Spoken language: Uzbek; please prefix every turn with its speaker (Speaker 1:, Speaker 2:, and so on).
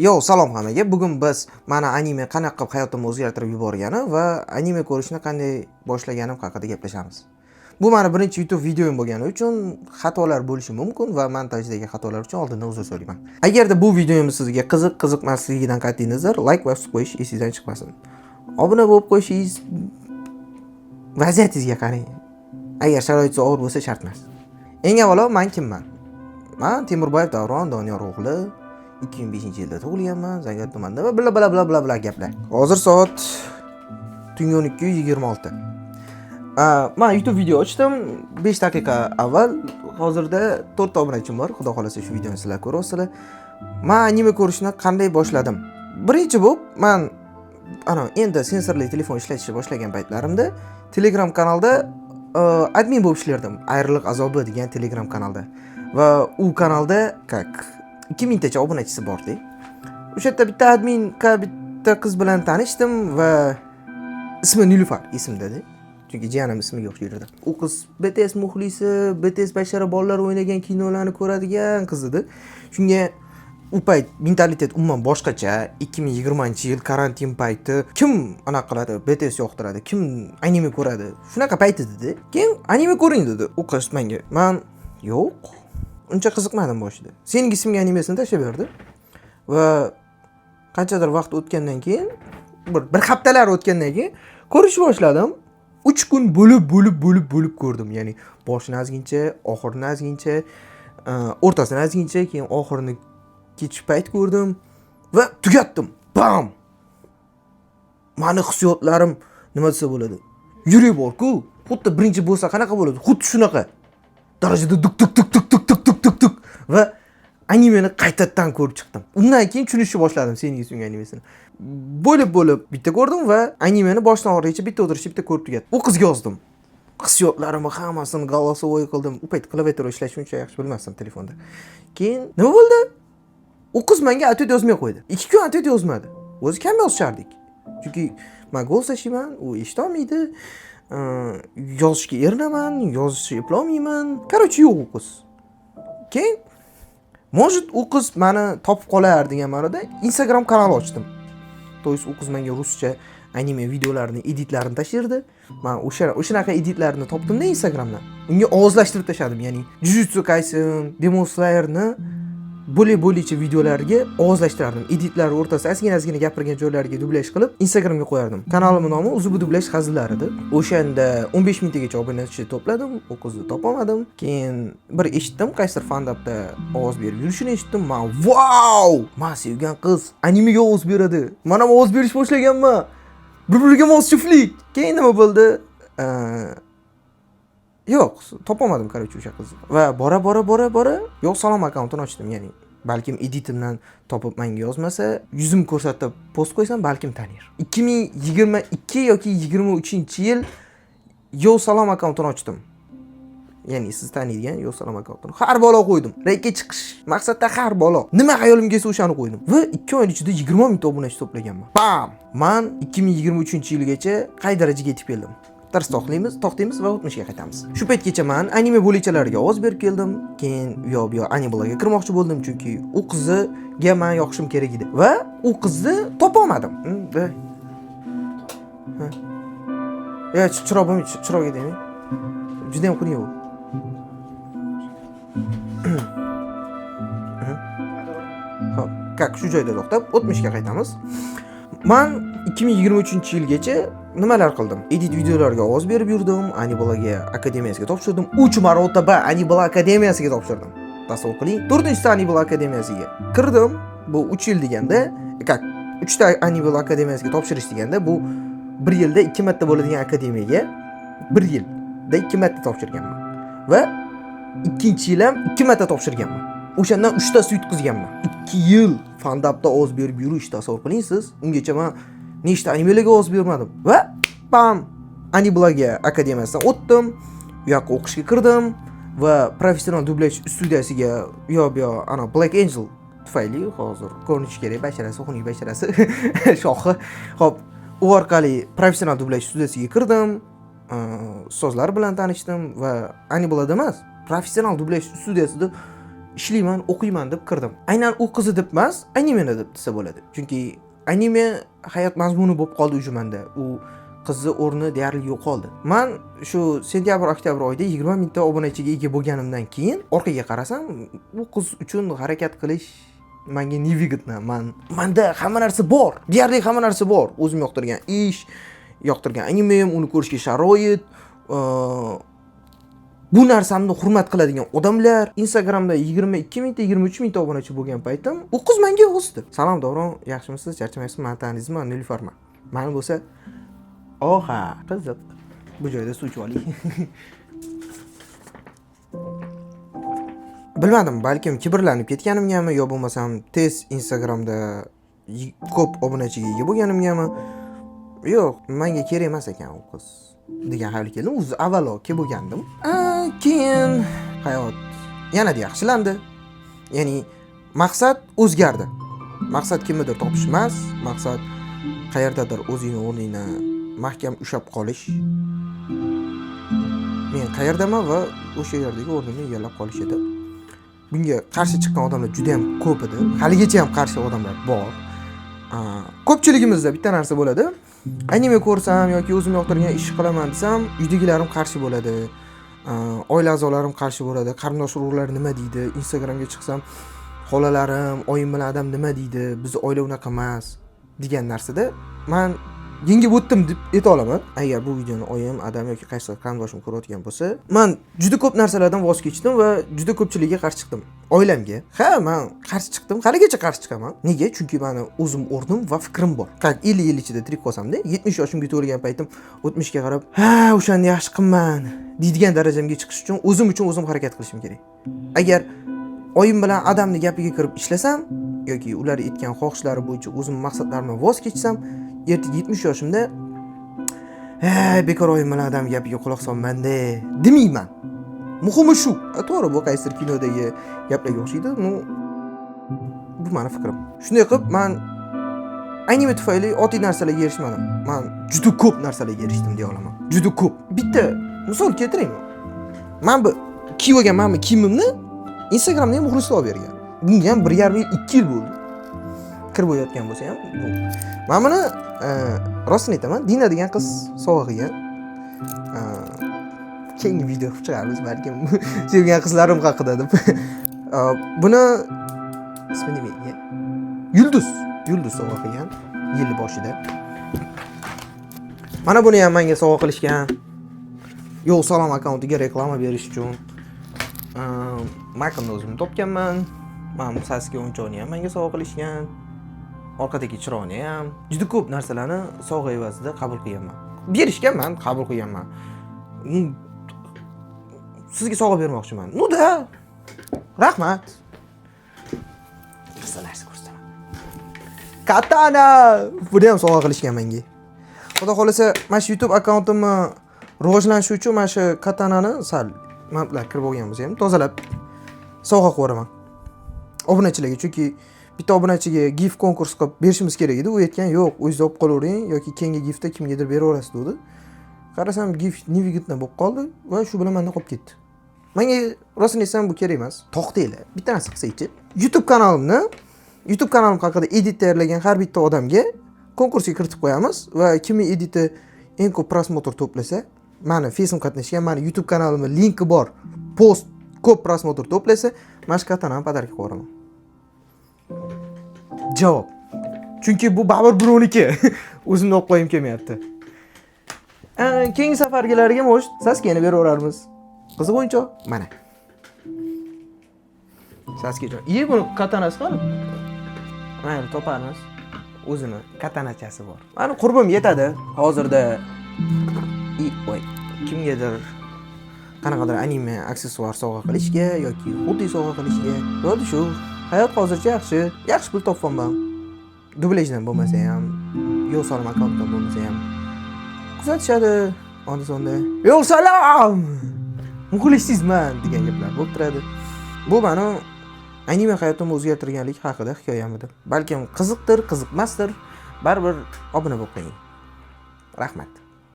Speaker 1: Yo, salom hammaga. Bugun biz mana anime qanaqa qilib hayotimni o'zgartirib yuborgani va anime ko'rishni qanday boshlaganim haqida gaplashamiz. Bu meni birinchi YouTube videom bo'lgani uchun xatolar bo'lishi mumkin va montajdagi xatolar uchun oldindan uzr so'rayman. Agarda bu videomiz sizga qiziqmasligidan qat'iy nazar, like va subscribe qo'yish esingizdan chiqmasin. Obuna bo'lib qo'yishingiz vaziyatingizga qarang. Agar sharoit og'ir bo'lsa shart emas. Eng avvalo men kimman? Men Temurboyev Davron Doniyor o'g'li. 2005-yilda tug'ilganman, Zangiot tumanida va bla gaplar. Hozir soat tungi 12:26. Men YouTube video ochdim 5 daqiqa avval. Hozirda 4 ta obunachim bor. Xudo xolasa shu videoni sizlar ko'rasizlar. Men anime ko'rishni qanday boshladim? Birinchi bo'lib, men endi sensorli telefon ishlatishni boshlagan paytlarimda Telegram kanalda admin bo'lib ishlardim. Ayriliq azobi degan Telegram kanalda. Va u kanalda 2000 tacha obunachisi bor-da. O'sha yerda bitta qiz bilan tanishdim va ismi Nilufar ismida-da. Chunki jiyanim ismiga o'xshaydi. U qiz BTS muxlisi, BTS bashara bolalar o'ynagan kinolarni ko'radigan qiz edi. Shunga u payt mentalitet umuman boshqacha. 2020-yil karantin payti kim anaqa qiladi, BTS yoqtiradi, kim anime ko'radi. Shunaqa payt edi-da. Keyin anime ko'ring dedi u qiz menga. Men yo'q. Uncha qiziqmadim boshida. Sening isming animasini tashlab berdi. Va qanchadir vaqt o'tgandan keyin, bir haftalar o'tgandan keyin ko'rish boshladim. 3 kun bo'lib ko'rdim. Ya'ni boshini azgincha, oxirini azgincha, o'rtasini azgincha, keyin oxirini kechib payt ko'rdim va tugatdim. Bam! Meni hissiyotlarim nima desa bo'ladi? Yurak bor-ku, xuddi birinchi bo'lsa qanaqa bo'ladi? Xuddi shunaqa. Darajada tuk va animeni qaytadan ko'rib chiqdim. Undan keyin tushunishni boshladim sening isming animasini. Bo'lib bitta ko'rdim va animeni boshdan oxirigacha bitta o'tirishda bitta ko'rib tugatdim. U qizga yozdim. Hissiyotlarimni hammasini голосовой qildim. U payt klaviatura ishlashni uncha yaxshi bilmasdim telefonda. Keyin nima bo'ldi? U qiz menga atvet yozmay qo'ydi. 2 kun atvet yozmadi. O'zi kam yozishardik. Chunki men gol sashiyman, u eshitolmaydi. Yozishga erinaman, yozishni eplolmayman. Короче, yo'q u qiz. Keyin может u qiz meni topib qolar degan ma'noda Instagram kanal ochdim. To'g'risi u qiz menga ruscha anime videolarini, editlarini tashirdi. Men o'shanaqa editlarni topdim-da Instagramdan. Unga ovozlashtirib tashladim, ya'ni Jujutsu Kaisen, Demon Slayer'ni bo'li-bo'licha videolarga ovozlashtirardim. Editlar o'rtasida azgina gapirgan joylariga dublyaj qilib Instagramga qo'yardim. Kanalimning nomi Uzubu dublyaj hazillar edi. O'shanda 15000 tagacha obunachi to'pladim, u qizni topolmadim. Keyin bir eshitdim, qaysidir fandapda ovoz berib yurishini eshitdim. Men vau! Men sevgan qiz animega ovoz beradi. Men ham ovoz berish boshlaganman. Bir-biriga mos juftlik. Keyin nima bo'ldi? Yo'q, topolmadim qaraychi o'sha qizni. Va bora yo'q salom akkauntini ochdim, ya'ni balkim editimdan topib menga yozmasa, yuzim ko'rsatib post qo'ysam balkim tanir. 2022 yoki 23-yil yo'q salom akkauntini ochdim. Ya'ni siz taniydigan yo'q salom akkauntini. Har balo qo'ydim. Reykka chiqish maqsadda har balo. Nima xayolimga kelsa o'shani qo'ydim. Va 2 oy ichida 20 ming obunachi to'plaganman. Bam! Men 2023-yilgacha qay darajaga yetib keldim? Dars to'xtaymiz va o'tmishga qaytamiz. Shu paytgacha men anime bo'lichalariga ovoz berib keldim. Keyin bu animelarga kirmoqchi bo'ldim, chunki u qizga men yoqishim kerak edi. Va u qizni topolmadim. Ya chiroq edimi? Juda ham qiyin bu. Xo'p, shu joyda to'xtab, o'tmishga qaytamiz. Men 2023-yilgacha nimalar qildim? Edit videolarga ovoz berib yurdim, Anibalaga akademiyasiga topshirdim. 3 marotaba Anibala akademiyasiga topshirdim. Tasavvur qiling, 4-chi Anibala akademiyasiga kirdim. Bu 3 yil deganda, 3 ta Anibala akademiyasiga topshirish deganda, bu 1 yilda 2 marta bo'ladigan akademiyaga 1 yilda 2 marta topshirganman. Va 2-yil ham 2 marta topshirganman. O'shandan 3 ta yutqizganman. 2 yil fandapda ovoz berib yurish, tasavvur qiling siz. Ungacha men nechta animelarga ovoz bermadim. Va bam! Anibalaga akademiyasidan o'tdim. U yoqqa o'qishga kirdim va professional dublyaj studiyasiga ana Black Angel tufayli hozir ko'rinish kerak, basharasi, xunuk basharasi, shohi. Xo'p, u orqali professional dublyaj studiyasiga kirdim. Ustozlar bilan tanishdim va Anibalada emas, professional dublyaj studiyasida ishlayman, o'qiyman deb kirdim. Aynan u qizi deb emas, animeni deb desa bo'ladi. Chunki anime hayot mazmuni bo'lib qoldi уже menda. U qizni o'rni deyarli yo'qoldi. Men shu sentyabr-oktyabr oyida 20 mingta obunachiga ega bo'lganimdan keyin orqaga qarasam, bu qiz uchun harakat qilish menga невыгодно. Menda hamma narsa bor. Deyarli hamma narsa bor. O'zim yoqtirgan ish, yoqtirgan animem, uni ko'rishga sharoit, bu narsamni hurmat qiladigan odamlar. Instagramda 22 mingta, 23 mingta obunachi bo'lgan paytim, u qiz menga yozdi. Salom Davron, yaxshimisiz? Charchamaysiz? Men tanizman, Nilfarman. Meni bo'lsa, oha, qiziq. Bu joyda suv ichib oling. Bilmadim, balkim kibrlanib ketganimgami yo bo'lmasam tez Instagramda ko'p obunachiga ega bo'lganimgami? Yo'q, menga kerak emas ekan u qiz degan xayolga keldim. O'zi avvalo kelib bo'lgandim. Keyin hayot yanada yaxshilandi. Ya'ni maqsad o'zgardi. Maqsad kimnidir topish emas, maqsad qayerdadir o'zingni o'rningni mahkam ushlab qolish. Men qayerdaman va o'sha yerdagi o'rnimni egallab qolish edi. Bunga qarshi chiqqan odamlar juda ham ko'p edi. Haligacha ham qarshi odamlar bor. Ko'pchiligimizda bitta narsa bo'ladi. Anime ko'rsam yoki o'zim yoqtirgan ish qilaman desam, uydagilarim qarshi bo'ladi. Oila a'zolarim qarshi bo'ladi. Qarindosh urug'lar nima deydi? Instagramga chiqsam, xolalarim, oyim bilan adam nima deydi? Biz oila unaqa emas degan narsada men yengib o'tdim deb ayta olaman. Agar bu videoni oyim, adam yoki qaysi qarindoshim ko'rayotgan bo'lsa, men juda ko'p narsalardan voz kechdim va juda ko'pchilikka qarshi chiqdim. Oilamga. Men qarshi chiqdim, haligacha qarshi chiqaman. Nega? Chunki meni o'zim o'rnim va fikrim bor. 50 yil ichida tirik qolsam-da, 70 yoshimga to'lgan paytim 70 ga qarab, "Ha, o'shanda yaxshi qilman" deydigan darajamga chiqish uchun o'zim harakat qilishim kerak. Agar oyim bilan adamni gapiga kirib ishlasam yoki ular aytgan xohishlari bo'yicha o'zim maqsadlarimdan voz kechsam, erta 70 yoshimda bekor oyim bilan adam gapiga quloq solmanda demayman. Muhimi shu. To'g'ri, bu qaysidir kinodagi gaplarga o'xshaydi. Bu meni fikrim. Shunday qilib, men anime tufayli oddiy narsalarga erishmadim. Men juda ko'p narsalarga erishdim deya olaman. Juda ko'p. Bitta misol keltiraymi? Men bu kiygan kiyimimni Instagramda ham muxlislar olib bergan. Bunga ham 1,5 yil, 2 yil bo'ldi. Kirib o'tgan bo'lsa ham. Men buni rostini aytaman, Dina degan qiz sovg'a qilgan. Keyingi video qilib chiqamiz, balkim sevgan qizlarim haqida deb. Buni ismi nima ekan? Yulduz sovg'a qilgan yil boshida. Mana buni ham menga sovg'a qilishgan. Yo'q salom akkauntiga reklama berish uchun. Makimni o'zim topganman. Men Sasuke o'yinchog'ini ham menga sovg'a qilishgan. Orqadagi chiroqni ham, juda ko'p narsalarni sovg'a evazida qabul qilganman. Berishganman, qabul qilganman. Sizga sovg'a bermoqchiman. Da. Rahmat. Qizlar narsa ko'rsataman. Katana! Buni ham sovg'a qilishgan menga. Xudo xolasa, mana shu YouTube akkauntimni rivojlanishi uchun mana shu katanani sal men bilan kirib olgan bo'lsa ham tozalab sovg'a qo'yaman. Obunachilarga, chunki bitta obunachiga gift konkurs qilib berishimiz kerak edi. U aytgan, "Yo'q, o'zingiz olib qolavering yoki keyingi giftda kimgadir beraverasiz" dedi. Qarasam, gift невыгодно bo'lib qoldi va shu bilan mendan qolib ketdi. Menga rostini aytsam bu kerak emas. To'xtanglar. Bitta narsa qilsaychi. YouTube kanalim haqida edit tayyorlagan har bitta odamga konkursga kiritib qo'yamiz va kimning editi eng ko'p prosmotr to'plasa, meni Facebook qatnashgan, meni YouTube kanalimning linki bor. Post ko'p prosmotr to'plasa, mana shu katanani podarka qo'yaman. Javob. Chunki bu baribir birovniki. O'zimni olib qo'yim kelmayapti. Keyingi safargilarga mo'sh Sasuke'ni beraveramiz. Qiziq o'yinchoq. Mana. Sasuke'jon. Buni katanasi qani? Mana toparmiz. O'zini katanachasi bor. Meni qurbim yetadi. Hozirda kimgadir qanaqadir anime aksessuar sovg'a qilishga yoki xuddi sovg'a qilishga. Bo'ldi shu. Hayot hozircha yaxshi pul topganman. Dublajdan bo'lmasa ham, yo'q salom akkauntdan bo'lmasa ham kuzatishadi. Onda-sonda. "Yo'q salom! Muxlisizman" degan gaplar bo'lib turadi. Bu meni anime hayotimni o'zgartirganlik haqida hikoyam edi. Balkim qiziqdir, qiziqmasdir, baribir obuna bo'lib qo'ying. Rahmat.